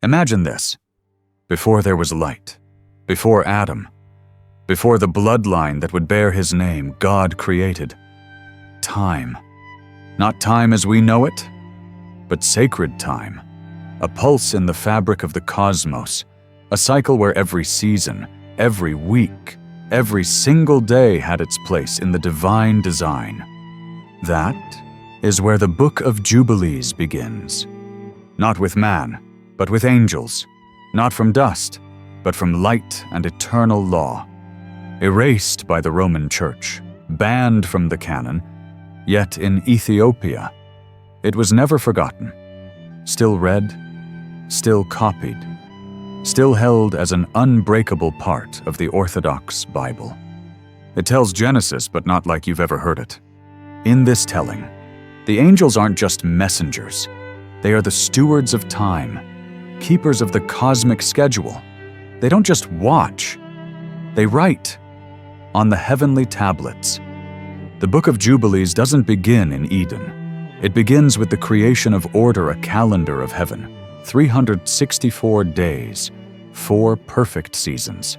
Imagine this. Before there was light, before Adam, before the bloodline that would bear his name, God created time. Not time as we know it, but sacred time, a pulse in the fabric of the cosmos, a cycle where every season, every week, every single day had its place in the divine design. That is where the Book of Jubilees begins. Not with man, but with angels, not from dust, but from light and eternal law. Erased by the Roman Church, banned from the canon, yet in Ethiopia, it was never forgotten, still read, still copied, still held as an unbreakable part of the Orthodox Bible. It tells Genesis, but not like you've ever heard it. In this telling, the angels aren't just messengers. They are the stewards of time, keepers of the cosmic schedule. They don't just watch, they write on the heavenly tablets. The Book of Jubilees doesn't begin in Eden. It begins with the creation of order, a calendar of heaven, 364 days, 4 perfect seasons,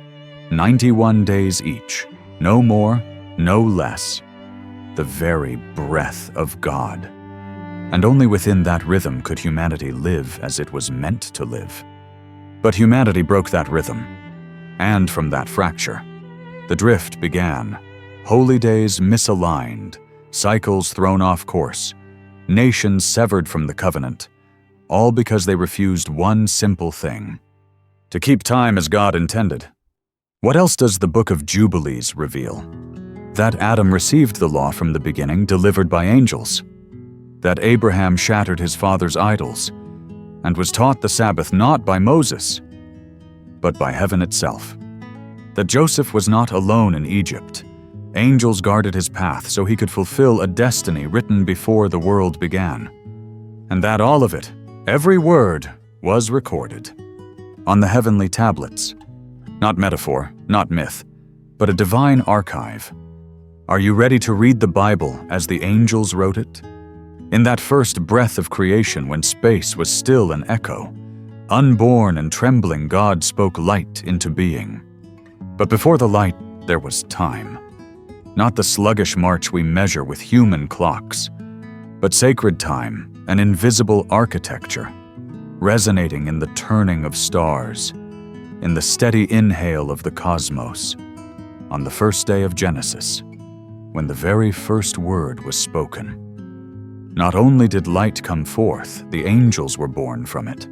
91 days each, no more, no less. The very breath of God. And only within that rhythm could humanity live as it was meant to live. But humanity broke that rhythm, and from that fracture, the drift began. Holy days misaligned, cycles thrown off course, nations severed from the covenant, all because they refused one simple thing: to keep time as God intended. What else does the Book of Jubilees reveal? That Adam received the law from the beginning, delivered by angels. That Abraham shattered his father's idols and was taught the Sabbath not by Moses, but by heaven itself. That Joseph was not alone in Egypt. Angels guarded his path so he could fulfill a destiny written before the world began. And that all of it, every word, was recorded on the heavenly tablets. Not metaphor, not myth, but a divine archive. Are you ready to read the Bible as the angels wrote it? In that first breath of creation, when space was still an echo, unborn and trembling, God spoke light into being. But before the light, there was time. Not the sluggish march we measure with human clocks, but sacred time, an invisible architecture, resonating in the turning of stars, in the steady inhale of the cosmos, on the first day of Genesis, when the very first word was spoken. Not only did light come forth, the angels were born from it.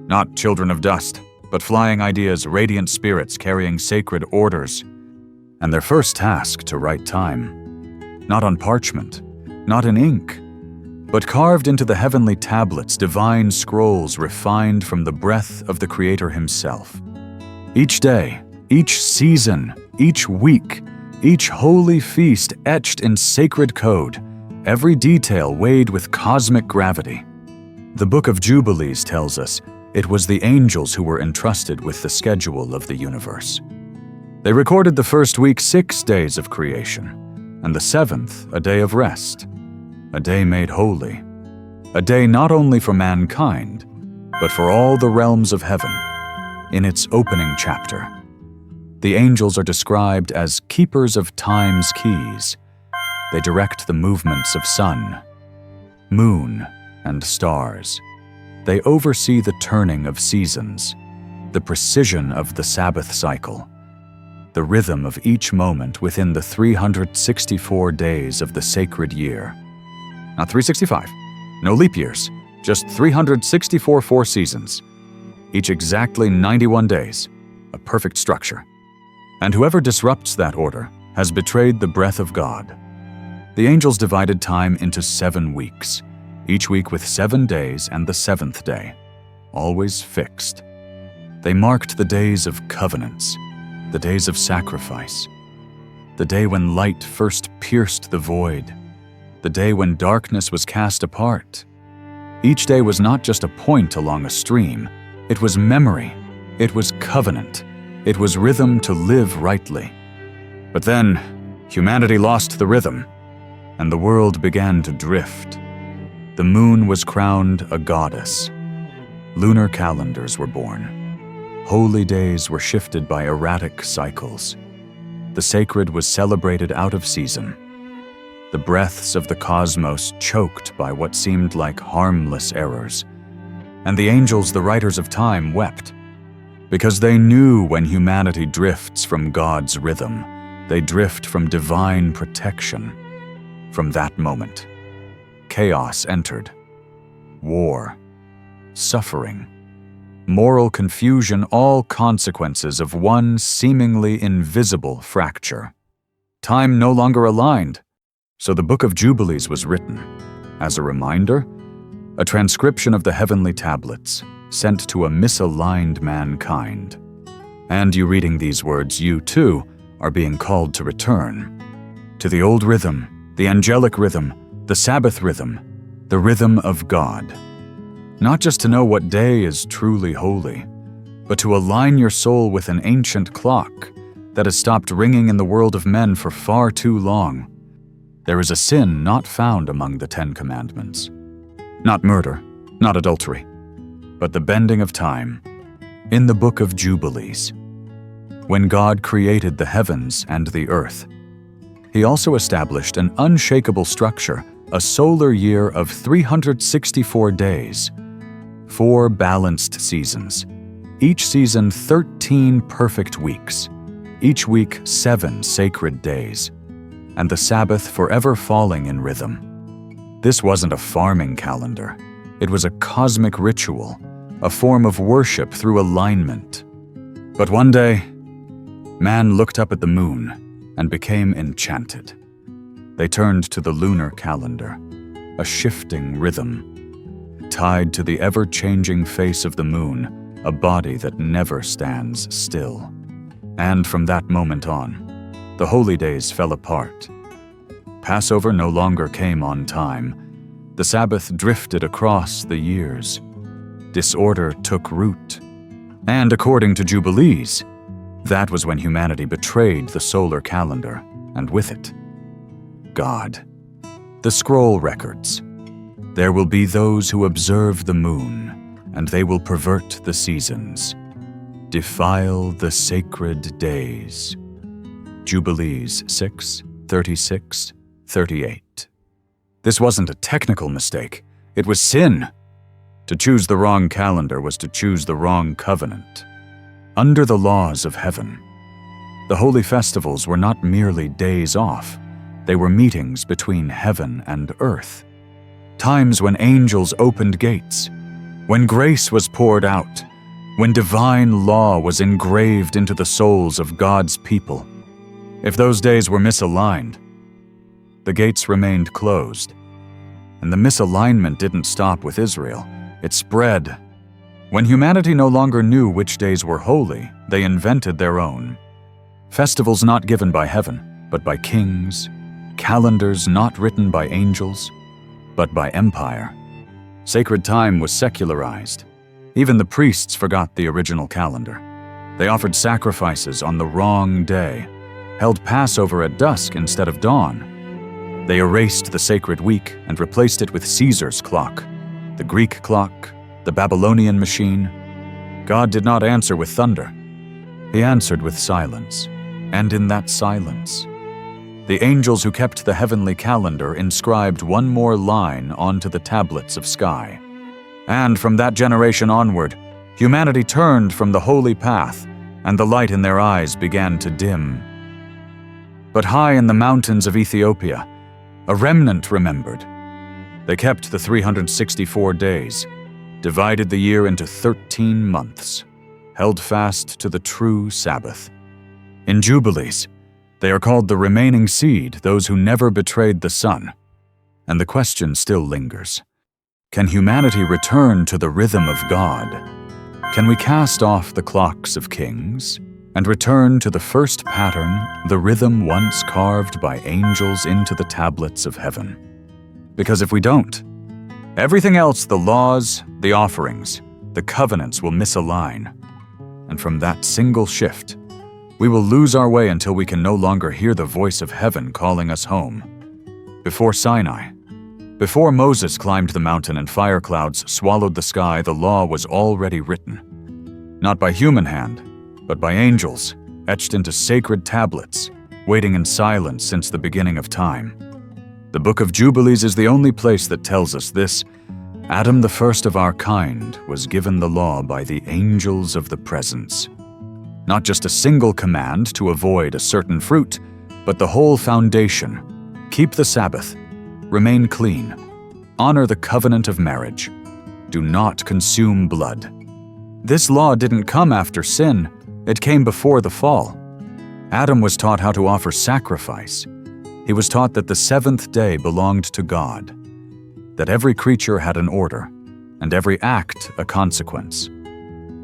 Not children of dust, but flying ideas, radiant spirits carrying sacred orders, and their first task to write time. Not on parchment, not in ink, but carved into the heavenly tablets, divine scrolls refined from the breath of the Creator himself. Each day, each season, each week, each holy feast etched in sacred code, every detail weighed with cosmic gravity. The Book of Jubilees tells us it was the angels who were entrusted with the schedule of the universe. They recorded the first week 6 days of creation, and the 7th a day of rest, a day made holy, a day not only for mankind, but for all the realms of heaven. In its opening chapter, the angels are described as keepers of time's keys. They direct the movements of sun, moon, and stars. They oversee the turning of seasons, the precision of the Sabbath cycle, the rhythm of each moment within the 364 days of the sacred year. Not 365, no leap years, just 364 4 seasons, each exactly 91 days, a perfect structure. And whoever disrupts that order has betrayed the breath of God. The angels divided time into 7 weeks, each week with 7 days and the 7th day, always fixed. They marked the days of covenants, the days of sacrifice, the day when light first pierced the void, the day when darkness was cast apart. Each day was not just a point along a stream, it was memory, it was covenant, it was rhythm to live rightly. But then, humanity lost the rhythm, and the world began to drift. The moon was crowned a goddess. lunar calendars were born. Holy days were shifted by erratic cycles. The sacred was celebrated out of season. The breaths of the cosmos choked by what seemed like harmless errors. And the angels, the writers of time, wept, because they knew when humanity drifts from God's rhythm, they drift from divine protection. From that moment, chaos entered. War, suffering, moral confusion, all consequences of one seemingly invisible fracture. Time no longer aligned, so the Book of Jubilees was written. As a reminder, a transcription of the heavenly tablets sent to a misaligned mankind. And you reading these words, you too are being called to return to the old rhythm, the angelic rhythm, the Sabbath rhythm, the rhythm of God. Not just to know what day is truly holy, but to align your soul with an ancient clock that has stopped ringing in the world of men for far too long. There is a sin not found among the 10 Commandments. Not murder, not adultery, but the bending of time in the Book of Jubilees. When God created the heavens and the earth, He also established an unshakable structure, a solar year of 364 days, 4 balanced seasons, each season 13 perfect weeks, each week 7 sacred days, and the Sabbath forever falling in rhythm. This wasn't a farming calendar. It was a cosmic ritual, a form of worship through alignment. But one day, man looked up at the moon and became enchanted. They turned to the lunar calendar, a shifting rhythm, tied to the ever-changing face of the moon, a body that never stands still. And from that moment on, the holy days fell apart. Passover no longer came on time. The Sabbath drifted across the years. Disorder took root. And according to Jubilees, that was when humanity betrayed the solar calendar, and with it, God. The scroll records. There will be those who observe the moon, and they will pervert the seasons, defile the sacred days. Jubilees 6:36-38. This wasn't a technical mistake. It was sin. To choose the wrong calendar was to choose the wrong covenant. Under the laws of heaven, the holy festivals were not merely days off. They were meetings between heaven and earth. Times when angels opened gates, when grace was poured out, when divine law was engraved into the souls of God's people. If those days were misaligned, the gates remained closed. And the misalignment didn't stop with Israel. It spread. When humanity no longer knew which days were holy, they invented their own. Festivals not given by heaven, but by kings. Calendars not written by angels, but by empire. Sacred time was secularized. Even the priests forgot the original calendar. They offered sacrifices on the wrong day, held Passover at dusk instead of dawn. They erased the sacred week and replaced it with Caesar's clock, the Greek clock, the Babylonian machine. God did not answer with thunder. He answered with silence. And in that silence, the angels who kept the heavenly calendar inscribed one more line onto the tablets of sky. And from that generation onward, humanity turned from the holy path, and the light in their eyes began to dim. But high in the mountains of Ethiopia, a remnant remembered. They kept the 364 days, divided the year into 13 months, held fast to the true Sabbath. In Jubilees, they are called the remaining seed, those who never betrayed the sun. And the question still lingers. Can humanity return to the rhythm of God? Can we cast off the clocks of kings and return to the first pattern, the rhythm once carved by angels into the tablets of heaven? Because if we don't, everything else, the laws, the offerings, the covenants will misalign. And from that single shift, we will lose our way until we can no longer hear the voice of heaven calling us home. Before Sinai, Before Moses climbed the mountain and fire clouds swallowed the sky, the law was already written. Not by human hand, but by angels, etched into sacred tablets, waiting in silence since the beginning of time. The Book of Jubilees is the only place that tells us this. Adam, the first of our kind, was given the law by the angels of the presence. Not just a single command to avoid a certain fruit, but the whole foundation. Keep the Sabbath. Remain clean. Honor the covenant of marriage. Do not consume blood. This law didn't come after sin. It came before the fall. Adam was taught how to offer sacrifice. He was taught that the seventh day belonged to God, that every creature had an order, and every act a consequence.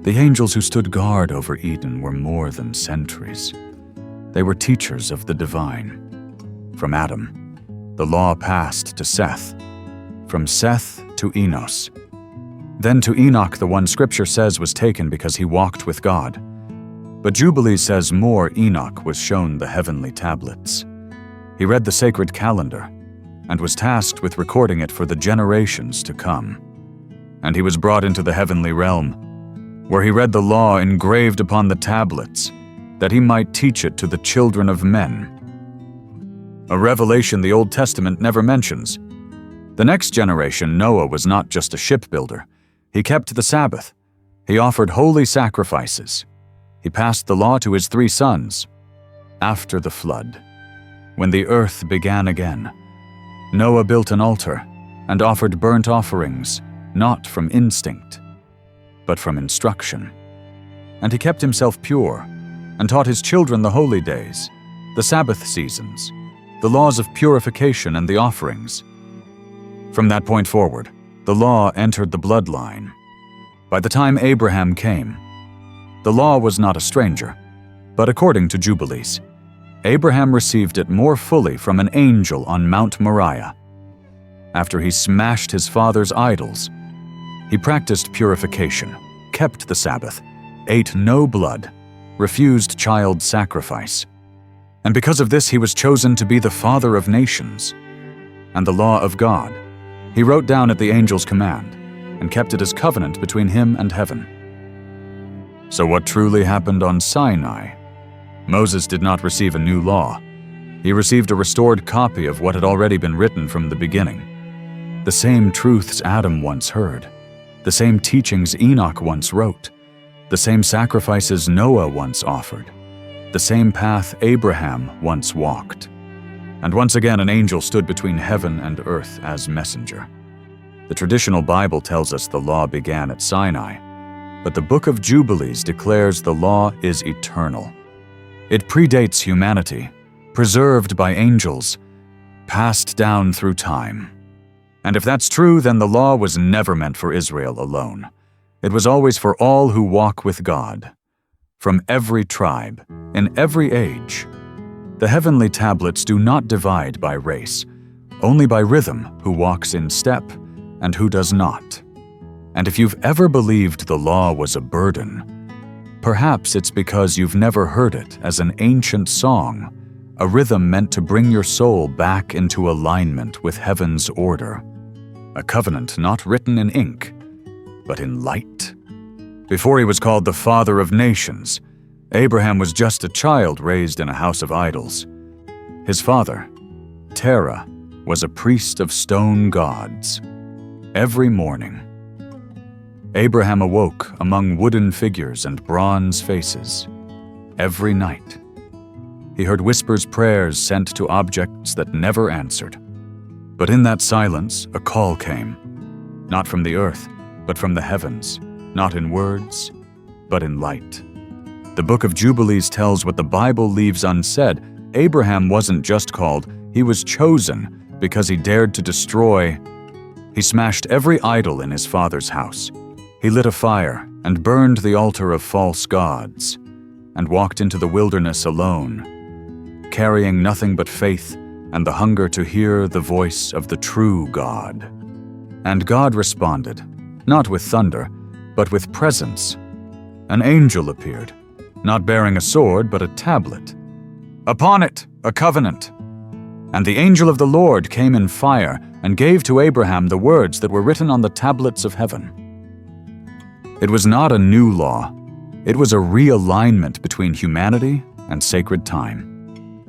The angels who stood guard over Eden were more than sentries. They were teachers of the divine. From Adam, the law passed to Seth. From Seth to Enos. Then to Enoch, the one Scripture says was taken because he walked with God. But Jubilees says more. Enoch was shown the heavenly tablets. He read the sacred calendar and was tasked with recording it for the generations to come. And he was brought into the heavenly realm, where he read the law engraved upon the tablets, that he might teach it to the children of men. A revelation the Old Testament never mentions. The next generation, Noah, was not just a shipbuilder. He kept the Sabbath. He offered holy sacrifices. He passed the law to his 3 sons. After the flood, when the earth began again, Noah built an altar and offered burnt offerings, not from instinct, but from instruction. And he kept himself pure and taught his children the holy days, the Sabbath seasons, the laws of purification and the offerings. From that point forward, the law entered the bloodline. By the time Abraham came, the law was not a stranger, but according to Jubilees, Abraham received it more fully from an angel on Mount Moriah. After he smashed his father's idols, he practiced purification, kept the Sabbath, ate no blood, refused child sacrifice. And because of this, he was chosen to be the father of nations. And the law of God, he wrote down at the angel's command and kept it as covenant between him and heaven. So what truly happened on Sinai? Moses did not receive a new law. He received a restored copy of what had already been written from the beginning. The same truths Adam once heard, the same teachings Enoch once wrote, the same sacrifices Noah once offered, the same path Abraham once walked. And once again an angel stood between heaven and earth as messenger. The traditional Bible tells us the law began at Sinai, but the Book of Jubilees declares the law is eternal. It predates humanity, preserved by angels, passed down through time. And if that's true, then the law was never meant for Israel alone. It was always for all who walk with God, from every tribe, in every age. The heavenly tablets do not divide by race, only by rhythm, who walks in step and who does not. And if you've ever believed the law was a burden, perhaps it's because you've never heard it as an ancient song, a rhythm meant to bring your soul back into alignment with heaven's order. A covenant not written in ink, but in light. Before he was called the father of nations, Abraham was just a child raised in a house of idols. His father, Terah, was a priest of stone gods. Every morning, Abraham awoke among wooden figures and bronze faces. Every night, he heard whispers prayers sent to objects that never answered. But in that silence, a call came, not from the earth, but from the heavens, not in words, but in light. The Book of Jubilees tells what the Bible leaves unsaid. Abraham wasn't just called, he was chosen because he dared to destroy. He smashed every idol in his father's house. He lit a fire and burned the altar of false gods, and walked into the wilderness alone, carrying nothing but faith and the hunger to hear the voice of the true God. And God responded, not with thunder, but with presence. An angel appeared, not bearing a sword, but a tablet. Upon it, a covenant. And the angel of the Lord came in fire and gave to Abraham the words that were written on the tablets of heaven. It was not a new law. It was a realignment between humanity and sacred time.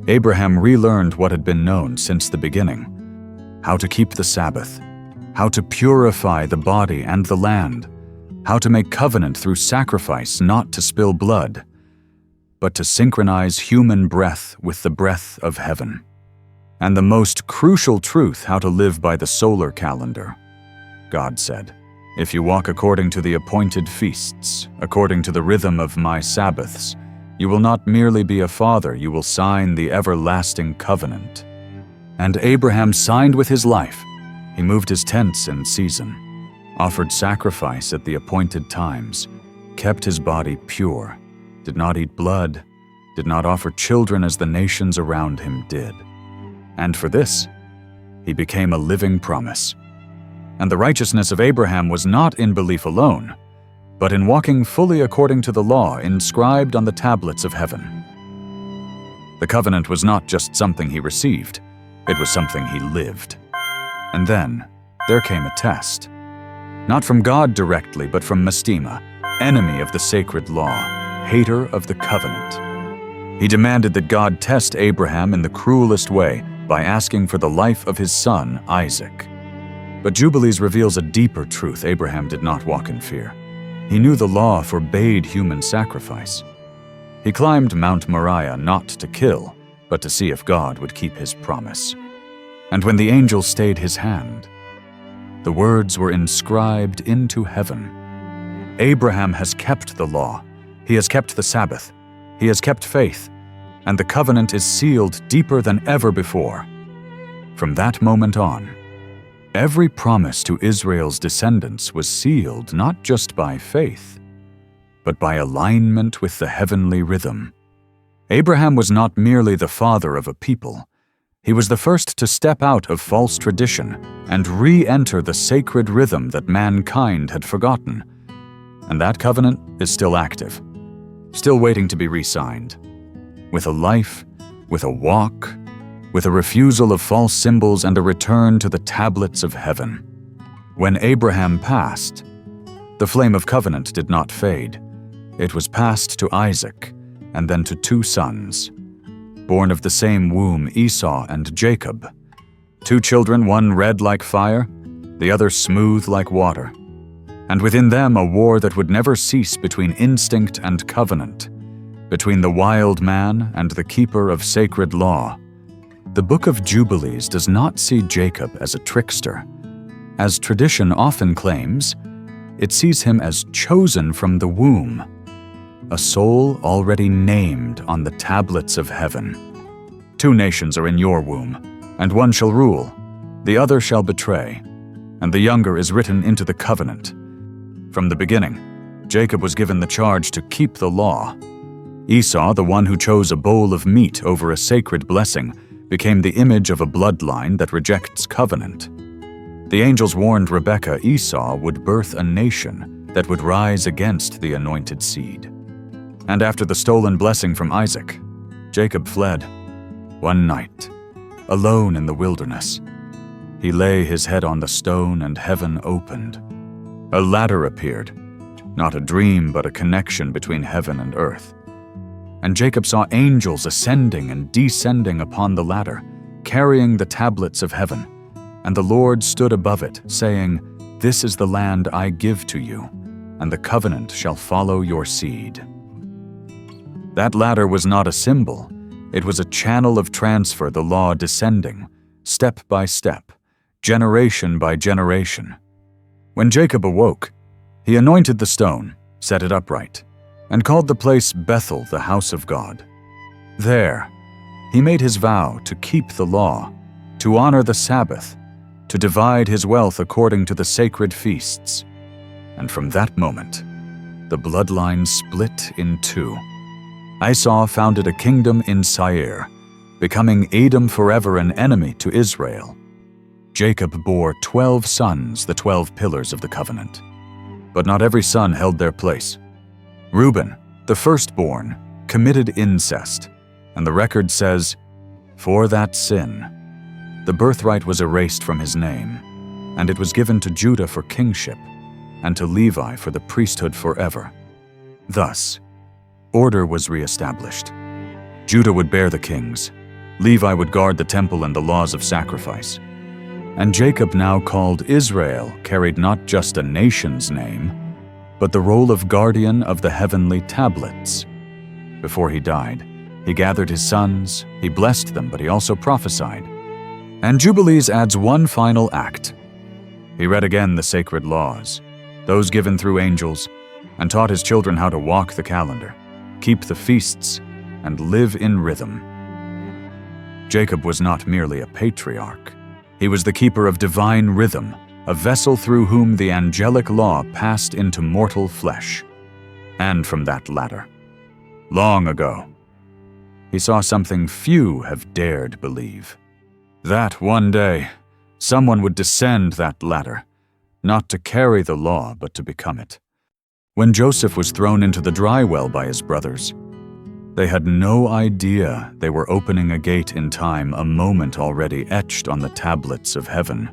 Abraham relearned what had been known since the beginning: how to keep the Sabbath, how to purify the body and the land, how to make covenant through sacrifice, not to spill blood, but to synchronize human breath with the breath of heaven. And the most crucial truth, how to live by the solar calendar. God said, "If you walk according to the appointed feasts, according to the rhythm of my Sabbaths, you will not merely be a father, you will sign the everlasting covenant." And Abraham signed with his life. He moved his tents in season, offered sacrifice at the appointed times, kept his body pure, did not eat blood, did not offer children as the nations around him did. And for this, he became a living promise. And the righteousness of Abraham was not in belief alone, but in walking fully according to the law inscribed on the tablets of heaven. The covenant was not just something he received, it was something he lived. And then, there came a test. Not from God directly, but from Mastema, enemy of the sacred law, hater of the covenant. He demanded that God test Abraham in the cruelest way by asking for the life of his son, Isaac. But Jubilees reveals a deeper truth. Abraham did not walk in fear. He knew the law forbade human sacrifice. He climbed Mount Moriah not to kill, but to see if God would keep his promise. And when the angel stayed his hand, the words were inscribed into heaven. Abraham has kept the law. He has kept the Sabbath. He has kept faith. And the covenant is sealed deeper than ever before. From that moment on, every promise to Israel's descendants was sealed not just by faith, but by alignment with the heavenly rhythm. Abraham was not merely the father of a people. He was the first to step out of false tradition and re-enter the sacred rhythm that mankind had forgotten. And that covenant is still active, still waiting to be re-signed. With a life, with a walk, with a refusal of false symbols and a return to the tablets of heaven. When Abraham passed, the flame of covenant did not fade. It was passed to Isaac, and then to 2 sons, born of the same womb, Esau and Jacob. 2 children, one red like fire, the other smooth like water. And within them a war that would never cease between instinct and covenant, between the wild man and the keeper of sacred law. The Book of Jubilees does not see Jacob as a trickster. As tradition often claims, it sees him as chosen from the womb, a soul already named on the tablets of heaven. 2 nations are in your womb, and one shall rule, the other shall betray, and the younger is written into the covenant. From the beginning, Jacob was given the charge to keep the law. Esau, the one who chose a bowl of meat over a sacred blessing, became the image of a bloodline that rejects covenant. The angels warned Rebekah Esau would birth a nation that would rise against the anointed seed. And after the stolen blessing from Isaac, Jacob fled. One night, alone in the wilderness, he lay his head on the stone and heaven opened. A ladder appeared, not a dream but a connection between heaven and earth. And Jacob saw angels ascending and descending upon the ladder, carrying the tablets of heaven. And the Lord stood above it, saying, "This is the land I give to you, and the covenant shall follow your seed." That ladder was not a symbol. It was a channel of transfer, the law descending, step by step, generation by generation. When Jacob awoke, he anointed the stone, set it upright, and called the place Bethel, the house of God. There, he made his vow to keep the law, to honor the Sabbath, to divide his wealth according to the sacred feasts. And from that moment, the bloodline split in 2. Esau founded a kingdom in Seir, becoming Edom forever an enemy to Israel. Jacob bore 12 sons, the 12 pillars of the covenant. But not every son held their place. Reuben, the firstborn, committed incest, and the record says, "For that sin, The birthright was erased from his name, and it was given to Judah for kingship, and to Levi for the priesthood forever. Thus, order was reestablished. Judah would bear the kings, Levi would guard the temple and the laws of sacrifice. And Jacob, now called Israel, carried not just a nation's name, but the role of guardian of the heavenly tablets. Before he died, he gathered his sons, he blessed them, but he also prophesied. And Jubilees adds one final act. He read again the sacred laws, those given through angels, and taught his children how to walk the calendar, keep the feasts, and live in rhythm. Jacob was not merely a patriarch. He was the keeper of divine rhythm, a vessel through whom the angelic law passed into mortal flesh. And from that ladder, long ago, he saw something few have dared believe. That one day, someone would descend that ladder, not to carry the law, but to become it. When Joseph was thrown into the dry well by his brothers, they had no idea they were opening a gate in time, a moment already etched on the tablets of heaven.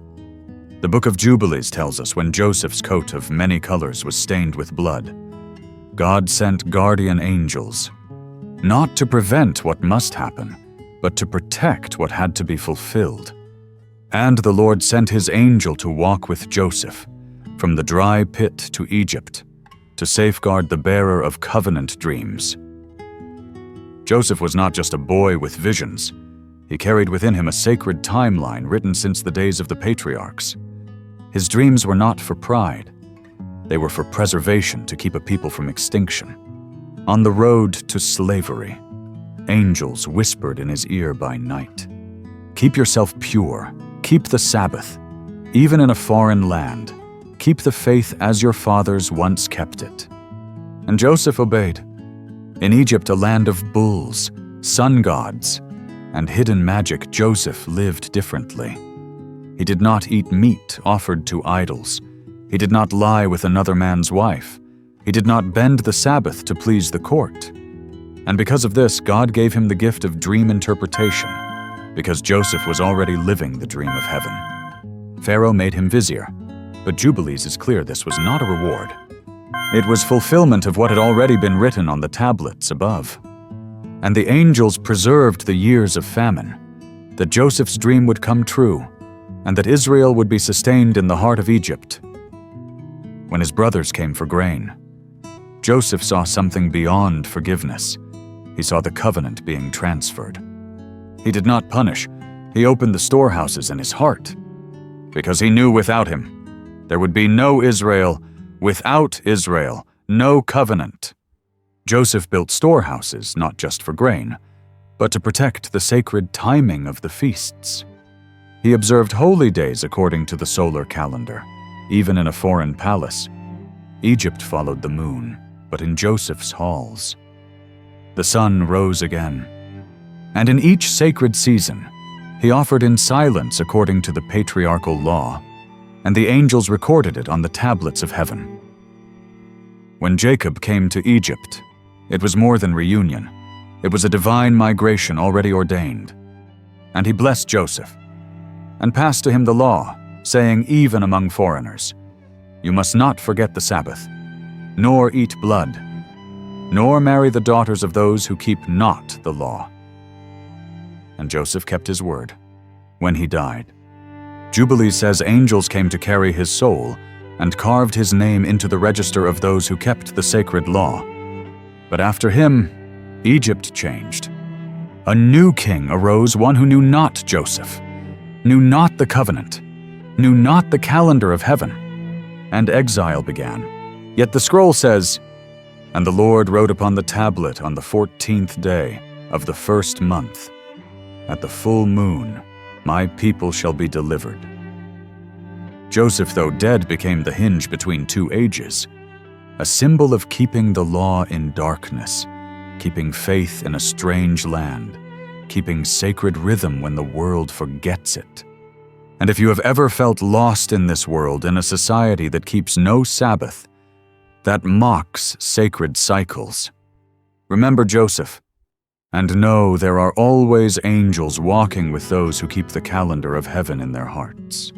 The Book of Jubilees tells us when Joseph's coat of many colors was stained with blood, God sent guardian angels, not to prevent what must happen, but to protect what had to be fulfilled. And the Lord sent his angel to walk with Joseph from the dry pit to Egypt, to safeguard the bearer of covenant dreams. Joseph was not just a boy with visions. He carried within him a sacred timeline written since the days of the patriarchs. His dreams were not for pride. They were for preservation, to keep a people from extinction. On the road to slavery, angels whispered in his ear by night, "Keep yourself pure, keep the Sabbath, even in a foreign land. Keep the faith as your fathers once kept it." And Joseph obeyed. In Egypt, a land of bulls, sun gods, and hidden magic, Joseph lived differently. He did not eat meat offered to idols. He did not lie with another man's wife. He did not bend the Sabbath to please the court. And because of this, God gave him the gift of dream interpretation, because Joseph was already living the dream of heaven. Pharaoh made him vizier, but Jubilees is clear this was not a reward. It was fulfillment of what had already been written on the tablets above. And the angels preserved the years of famine, that Joseph's dream would come true, and that Israel would be sustained in the heart of Egypt. When his brothers came for grain, Joseph saw something beyond forgiveness. He saw the covenant being transferred. He did not punish. He opened the storehouses in his heart, because he knew without him, there would be no Israel. Without Israel, no covenant. Joseph built storehouses not just for grain, but to protect the sacred timing of the feasts. He observed holy days according to the solar calendar, even in a foreign palace. Egypt followed the moon, but in Joseph's halls. The sun rose again, and in each sacred season, he offered in silence according to the patriarchal law, and the angels recorded it on the tablets of heaven. When Jacob came to Egypt, it was more than reunion. It was a divine migration already ordained. And he blessed Joseph, and passed to him the law, saying, even among foreigners, "You must not forget the Sabbath, nor eat blood, nor marry the daughters of those who keep not the law." And Joseph kept his word. When he died, Jubilees says angels came to carry his soul and carved his name into the register of those who kept the sacred law. But after him, Egypt changed. A new king arose, one who knew not Joseph, knew not the covenant, knew not the calendar of heaven, and exile began. Yet the scroll says, "And the Lord wrote upon the tablet on the 14th day of the first month, at the full moon, my people shall be delivered." Joseph, though dead, became the hinge between two ages, a symbol of keeping the law in darkness, keeping faith in a strange land, keeping sacred rhythm when the world forgets it. And if you have ever felt lost in this world, in a society that keeps no Sabbath, that mocks sacred cycles, remember Joseph. And know there are always angels walking with those who keep the calendar of heaven in their hearts.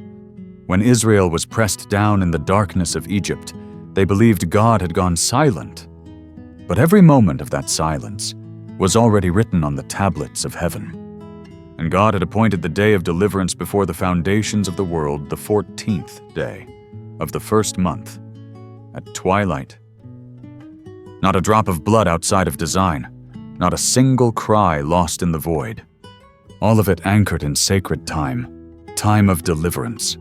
When Israel was pressed down in the darkness of Egypt, they believed God had gone silent. But every moment of that silence was already written on the tablets of heaven. And God had appointed the day of deliverance before the foundations of the world, the 14th day of the first month, at twilight. Not a drop of blood outside of design, not a single cry lost in the void. All of it anchored in sacred time, time of deliverance.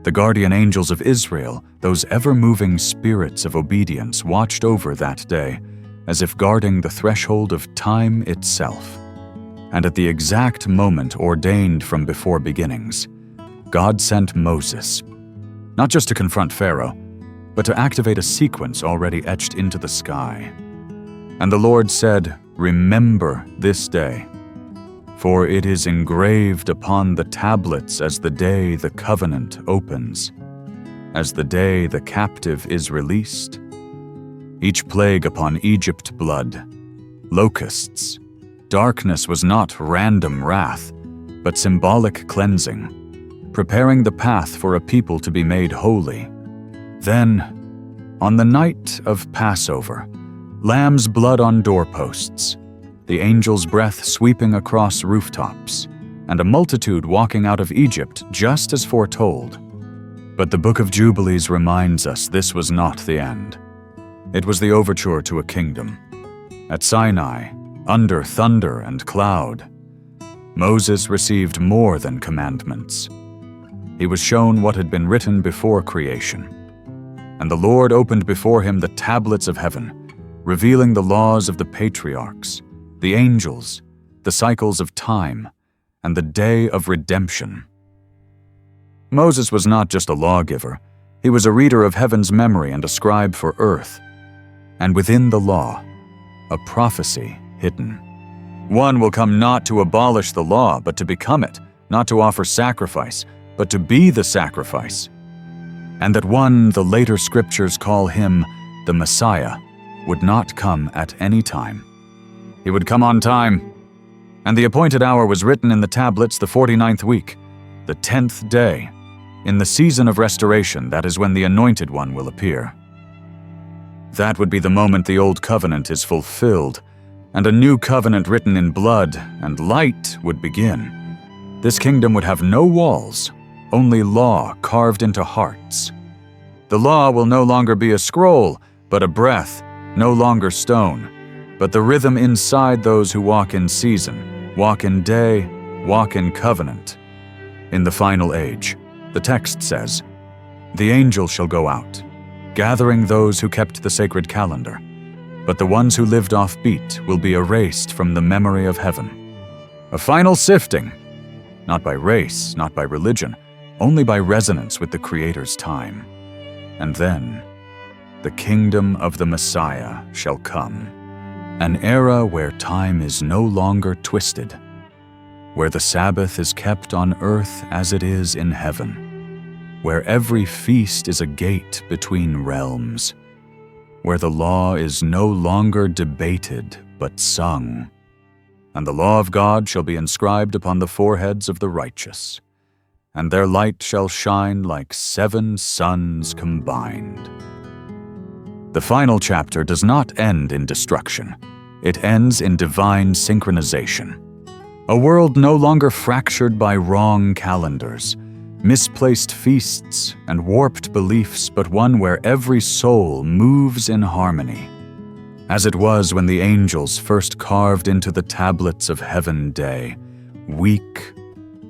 The guardian angels of Israel, those ever-moving spirits of obedience, watched over that day, as if guarding the threshold of time itself. And at the exact moment ordained from before beginnings, God sent Moses, not just to confront Pharaoh, but to activate a sequence already etched into the sky. And the Lord said, "Remember this day, for it is engraved upon the tablets as the day the covenant opens, as the day the captive is released. Each plague upon Egypt blood, locusts. Darkness was not random wrath, but symbolic cleansing, preparing the path for a people to be made holy. Then, on the night of Passover, lamb's blood on doorposts, the angel's breath sweeping across rooftops, and a multitude walking out of Egypt just as foretold. But the Book of Jubilees reminds us this was not the end. It was the overture to a kingdom. At Sinai, under thunder and cloud, Moses received more than commandments. He was shown what had been written before creation. And the Lord opened before him the tablets of heaven, revealing the laws of the patriarchs, the angels, the cycles of time, and the day of redemption. Moses was not just a lawgiver. He was a reader of heaven's memory and a scribe for earth. And within the law, a prophecy hidden. One will come not to abolish the law, but to become it, not to offer sacrifice, but to be the sacrifice. And that one, the later scriptures call him the Messiah, would not come at any time. He would come on time. And the appointed hour was written in the tablets the 49th week, the 10th day. In the season of restoration, that is when the Anointed One will appear. That would be the moment the old covenant is fulfilled, and a new covenant written in blood and light would begin. This kingdom would have no walls, only law carved into hearts. The law will no longer be a scroll, but a breath, no longer stone, but the rhythm inside those who walk in season, walk in day, walk in covenant. In the final age, the text says, "The angel shall go out, gathering those who kept the sacred calendar, but the ones who lived off-beat will be erased from the memory of heaven." A final sifting, not by race, not by religion, only by resonance with the Creator's time. And then, the kingdom of the Messiah shall come, an era where time is no longer twisted, where the Sabbath is kept on earth as it is in heaven, where every feast is a gate between realms, where the law is no longer debated but sung, and the law of God shall be inscribed upon the foreheads of the righteous, and their light shall shine like 7 suns combined. The final chapter does not end in destruction. It ends in divine synchronization. A world no longer fractured by wrong calendars, misplaced feasts, and warped beliefs, but one where every soul moves in harmony. As it was when the angels first carved into the tablets of heaven day, week,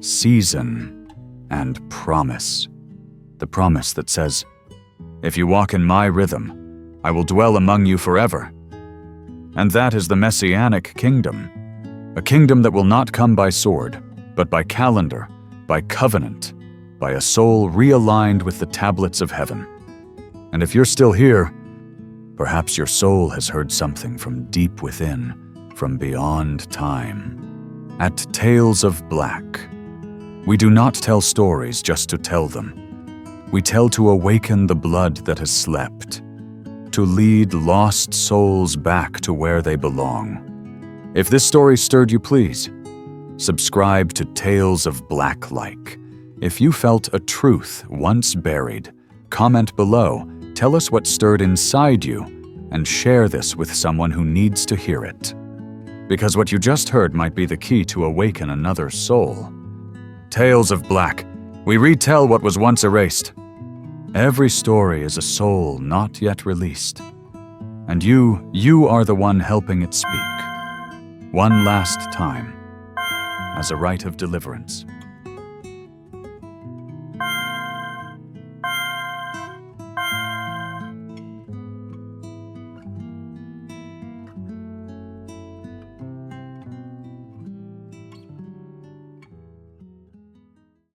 season, and promise. The promise that says, "If you walk in my rhythm, I will dwell among you forever." And that is the Messianic kingdom, a kingdom that will not come by sword, but by calendar, by covenant, by a soul realigned with the tablets of heaven. And if you're still here, perhaps your soul has heard something from deep within, from beyond time. At Tales of Black, we do not tell stories just to tell them. We tell to awaken the blood that has slept, to lead lost souls back to where they belong. If this story stirred you, please subscribe to Tales of Black Like. If you felt a truth once buried, comment below, tell us what stirred inside you, and share this with someone who needs to hear it. Because what you just heard might be the key to awaken another soul. Tales of Black. We retell what was once erased. Every story is a soul not yet released. And you are the one helping it speak. One last time, as a rite of deliverance.